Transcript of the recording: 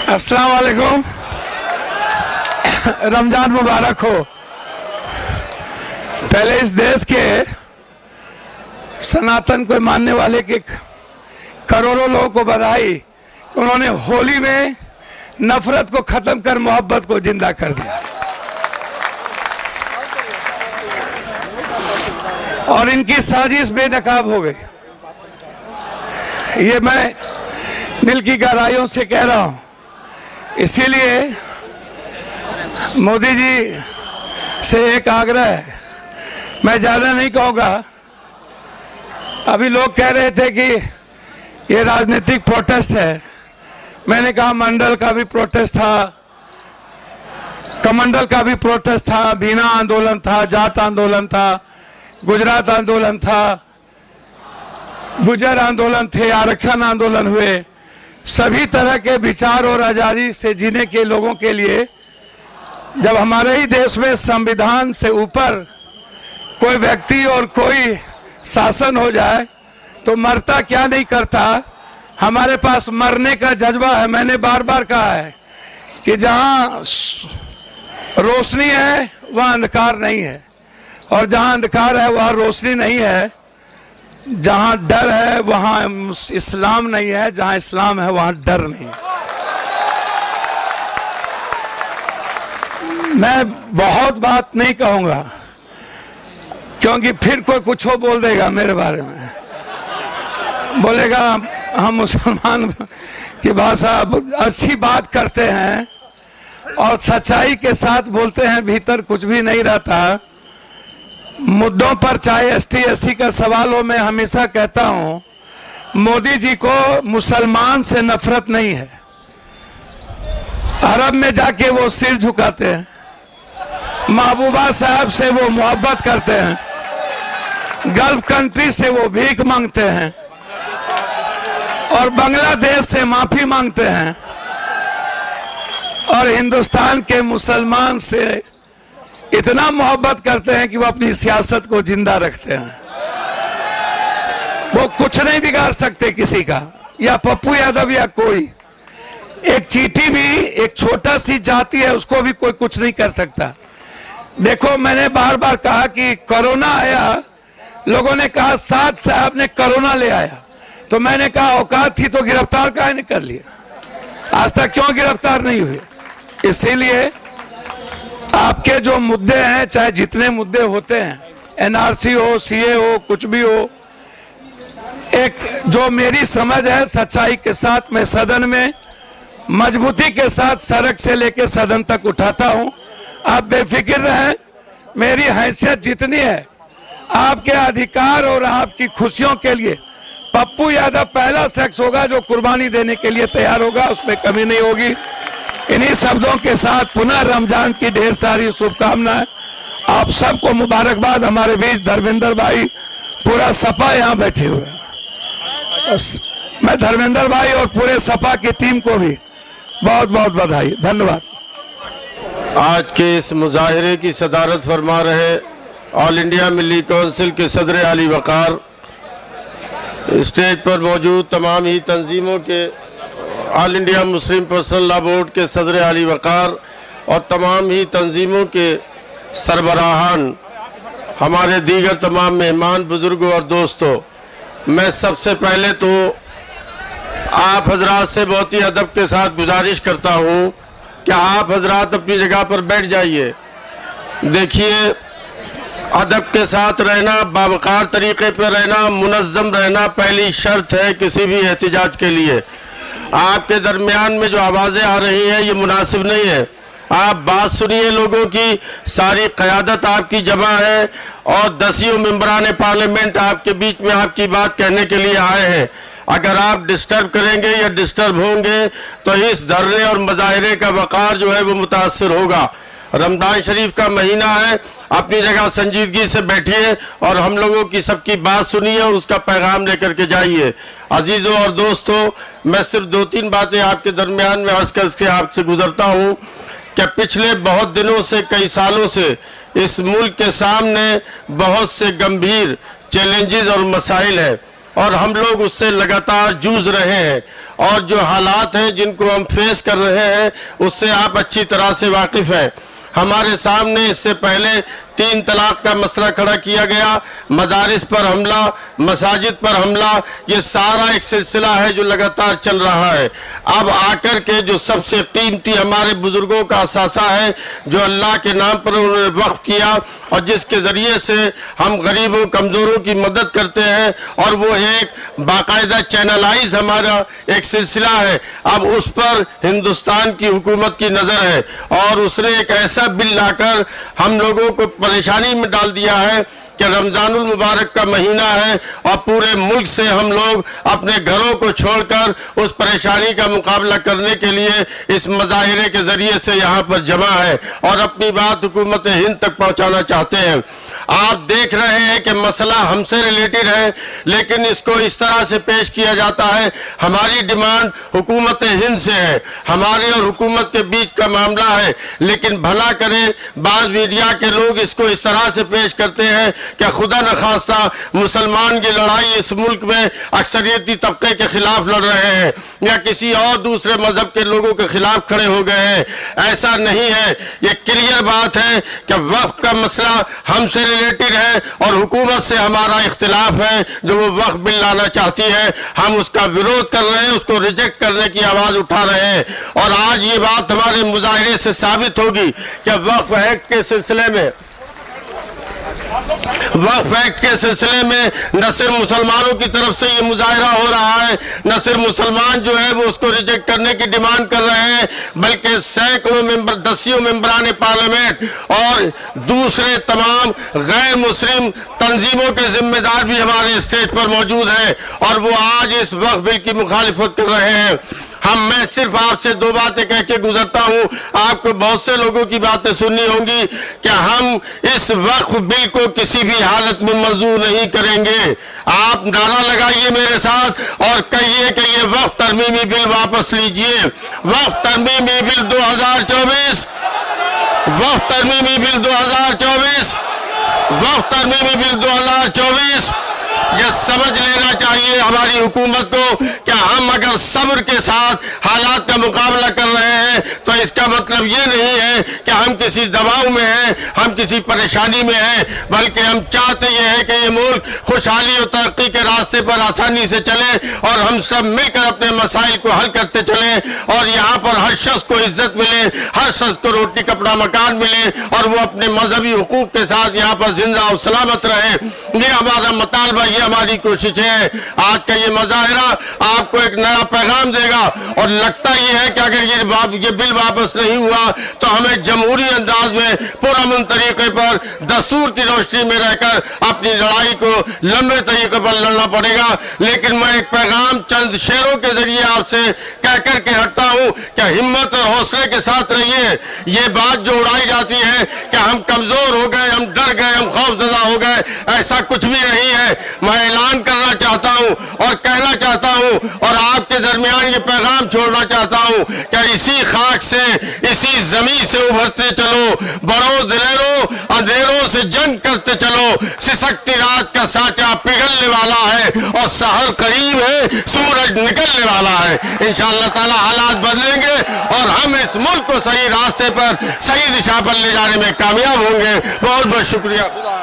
अस्सलाम वालेकुम। रमजान मुबारक हो। पहले इस देश के सनातन को मानने वाले के करोड़ों लोगों को बधाई, उन्होंने होली में नफरत को खत्म कर मोहब्बत को जिंदा कर दिया। और इनकी साजिश बेनकाब हो गई। ये मैं दिल की गहराइयों से कह रहा हूं। इसीलिए मोदी जी से एक आग्रह है, मैं ज़्यादा नहीं कहूँगा। अभी लोग कह रहे थे कि ये राजनीतिक प्रोटेस्ट है। मैंने कहा मंडल का भी प्रोटेस्ट था, कमंडल का भी प्रोटेस्ट था, बीना आंदोलन था, जाट आंदोलन था, गुजरात आंदोलन था, गुजर आंदोलन थे, आरक्षण आंदोलन हुए। सभी तरह के विचार और आज़ादी से जीने के लोगों के लिए जब हमारे ही देश में संविधान से ऊपर कोई व्यक्ति और कोई शासन हो जाए तो मरता क्या नहीं करता। हमारे पास मरने का जज्बा है। मैंने बार बार कहा है कि जहाँ रोशनी है वहाँ अंधकार नहीं है, और जहाँ अंधकार है वहाँ रोशनी नहीं है। जहाँ डर है वहाँ इस्लाम नहीं है, जहाँ इस्लाम है वहाँ डर नहीं। मैं बहुत बात नहीं कहूँगा क्योंकि फिर कोई कुछ हो बोल देगा मेरे बारे में, बोलेगा हम मुसलमान की भाषा अच्छी बात करते हैं और सच्चाई के साथ बोलते हैं, भीतर कुछ भी नहीं रहता। मुद्दों पर चाहे एसटी एससी का सवाल हो, मैं हमेशा कहता हूं मोदी जी को मुसलमान से नफरत नहीं है। अरब में जाके वो सिर झुकाते हैं, महबूबा साहब से वो मोहब्बत करते हैं, गल्फ कंट्री से वो भीख मांगते हैं और बांग्लादेश से माफी मांगते हैं, और हिंदुस्तान के मुसलमान से इतना मोहब्बत करते हैं कि वो अपनी सियासत को जिंदा रखते हैं। वो कुछ नहीं बिगाड़ सकते किसी का, या पप्पू यादव या कोई। एक चींटी भी एक छोटा सी जाति है, उसको भी कोई कुछ नहीं कर सकता। देखो, मैंने बार बार कहा कि कोरोना आया, लोगों ने कहा साद साहब ने कोरोना ले आया, तो मैंने कहा औकात थी तो गिरफ्तार काहे नहीं कर लिया। आज तक क्यों गिरफ्तार नहीं हुए? इसीलिए आपके जो मुद्दे हैं, चाहे जितने मुद्दे होते हैं, एनआरसी हो, सीए हो, कुछ भी हो, एक जो मेरी समझ है सच्चाई के साथ मैं सदन में मजबूती के साथ सड़क से लेकर सदन तक उठाता हूं। आप बेफिक्र रहें, मेरी हैसियत जितनी है आपके अधिकार और आपकी खुशियों के लिए पप्पू यादव पहला शख्स होगा जो कुर्बानी देने के लिए तैयार होगा, उसमें कमी नहीं होगी। इन्हीं शब्दों के साथ पुनः रमजान की ढेर सारी शुभकामनाएं। आप सबको मुबारकबाद। हमारे बीच धर्मेंद्र भाई, पूरा सपा यहाँ बैठे हुए हैं। मैं धर्मेंद्र भाई और पूरे सपा की टीम को भी बहुत बहुत बधाई, धन्यवाद। आज के इस मुजाहिरे की सदारत फरमा रहे ऑल इंडिया मिली काउंसिल के सदर आली वकार, स्टेज पर मौजूद तमाम ही तंजीमों के, all India Muslim personal law board के सदर आली वकार और तमाम ही तंजीमों के सरबराहान, हमारे दीगर तमाम मेहमान, बुजुर्गों और दोस्तों, मैं सबसे पहले तो आप हजरात से बहुत ही अदब के साथ गुजारिश करता हूँ कि आप हजरात अपनी जगह पर बैठ जाइए। देखिए, अदब के साथ रहना, बावकार तरीके पर रहना, मुनज़्ज़म रहना पहली शर्त है किसी भी एहतिजाज के लिए। आपके दरमियान में जो आवाज़ें आ रही हैं ये मुनासिब नहीं है। आप बात सुनिए, लोगों की सारी क़यादत आपकी जमा है और दसियों मेंबरान पार्लियामेंट आपके बीच में आपकी बात कहने के लिए आए हैं। अगर आप डिस्टर्ब करेंगे या डिस्टर्ब होंगे तो इस धरने और मुजाहिरे का वक़ार जो है वो मुतासर होगा। रमज़ान शरीफ का महीना है, अपनी जगह संजीदगी से बैठिए और हम लोगों की सबकी बात सुनिए और उसका पैगाम लेकर के जाइए। अजीज़ों और दोस्तों, मैं सिर्फ दो तीन बातें आपके दरमियान में अर्ज़ करके आपसे गुजरता हूँ कि पिछले बहुत दिनों से, कई सालों से इस मुल्क के सामने बहुत से गंभीर चैलेंजेस और मसाइल हैं। और हम लोग उससे लगातार जूझ रहे हैं। और जो हालात हैं जिनको हम फेस कर रहे हैं उससे आप अच्छी तरह से वाकिफ हैं। हमारे सामने इससे पहले 3 तलाक का मसला खड़ा किया गया, मदारिस पर हमला, मसाजिद पर हमला, ये सारा एक सिलसिला है जो लगातार चल रहा है। अब आकर के जो सबसे कीमती हमारे बुजुर्गों का असासा है जो अल्लाह के नाम पर उन्होंने वक्फ किया और जिसके ज़रिए से हम गरीबों कमज़ोरों की मदद करते हैं, और वो एक बाकायदा चैनलाइज हमारा एक सिलसिला है। अब उस पर हिंदुस्तान की हुकूमत की नज़र है और उसने एक ऐसा बिल लाकर हम लोगों को परेशानी में डाल दिया है कि रमजानुल मुबारक का महीना है और पूरे मुल्क से हम लोग अपने घरों को छोड़कर उस परेशानी का मुकाबला करने के लिए इस मुजाहिरे के जरिए से यहाँ पर जमा है और अपनी बात हुकूमत हिंद तक पहुँचाना चाहते हैं। आप देख रहे हैं कि मसला हमसे रिलेटेड है, लेकिन इसको इस तरह से पेश किया जाता है हमारी डिमांड हुकूमत हिंद से है, हमारे और हुकूमत के बीच का मामला है। लेकिन भला करें बाज़ मीडिया के लोग इसको इस तरह से पेश करते हैं कि खुदा न खास्ता मुसलमान की लड़ाई इस मुल्क में अक्सरियती तबके के खिलाफ लड़ रहे हैं या किसी और दूसरे मजहब के लोगों के खिलाफ खड़े हो गए हैं। ऐसा नहीं है, ये क्लियर बात है कि वक्फ का मसला हमसे रिलेटेड है और हुकूमत से हमारा इख्तिलाफ है। जो वो वक्फ बिल लाना चाहती है हम उसका विरोध कर रहे हैं, उसको रिजेक्ट करने की आवाज उठा रहे हैं। और आज ये बात हमारे मुजाहिरे से साबित होगी कि वक्फ एक्ट के सिलसिले में न सिर्फ मुसलमानों की तरफ से ये मुजाहिरा हो रहा है, न सिर्फ मुसलमान जो है वो उसको रिजेक्ट करने की डिमांड कर रहे हैं, बल्कि सैकड़ों मेंबर, दसियों मेंबरान पार्लियामेंट और दूसरे तमाम गैर मुस्लिम तंजीमों के जिम्मेदार भी हमारे स्टेज पर मौजूद हैं और वो आज इस वक्फ बिल की मुखालिफत कर रहे हैं। मैं सिर्फ आपसे 2 बातें कह के गुजरता हूं, आपको बहुत से लोगों की बातें सुननी होंगी कि हम इस वक्फ बिल को किसी भी हालत में मंजूर नहीं करेंगे। आप नारा लगाइए मेरे साथ और कहिए कि ये वक्फ तरमीमी बिल वापस लीजिए। वक्फ तरमीमी बिल 2024, वक्फ तरमीमी बिल 2024, वक्फ तरमीमी बिल 2024। ये समझ लेना चाहिए हमारी हुकूमत को कि हम अगर सब्र के साथ हालात का मुकाबला कर रहे हैं तो इसका मतलब ये नहीं है कि हम किसी दबाव में हैं, हम किसी परेशानी में हैं, बल्कि हम चाहते ये हैं कि ये मुल्क खुशहाली और तरक्की के रास्ते पर आसानी से चले और हम सब मिलकर अपने मसाइल को हल करते चले और यहाँ पर हर शख्स को इज्जत मिले, हर शख्स को रोटी कपड़ा मकान मिले और वो अपने मजहबी हुकूक के साथ यहाँ पर जिंदा और सलामत रहे। ये हमारा मुतालबा, ये हमारी कोशिश है। आज का ये मुजाहिरा आपको एक नया पैगाम देगा और लगता ये है कि अगर ये बिल वापस नहीं हुआ तो हमें जमहूरी अंदाज में पुरअमन तरीके पर दस्तूर की रोशनी में रहकर अपनी लड़ाई को लंबे तरीके पर लड़ना पड़ेगा। लेकिन मैं एक पैगाम चंद शेरों के जरिए आपसे कह करके हटता हूं कि हिम्मत और हौसले के साथ रहिए। ये बात जो उड़ाई जाती है कि हम कमजोर हो गए, हम डर गए, हम खौफजदा हो गए, ऐसा कुछ भी नहीं है। मैं ऐलान करना चाहता हूं और कहना चाहता हूं और आपके दरमियान ये पैगाम छोड़ना चाहता हूं कि इसी खाक से, इसी जमीन से उभरते चलो, बड़ों दिलेरों अंधेरों से जंग करते चलो। सिसकती रात का साचा पिघलने वाला है और सहर करीब है, सूरज निकलने वाला है। इंशाअल्लाह ताला हालात बदलेंगे और हम इस मुल्क को सही रास्ते पर, सही दिशा पर ले जाने में कामयाब होंगे। बहुत बहुत शुक्रिया। खुदा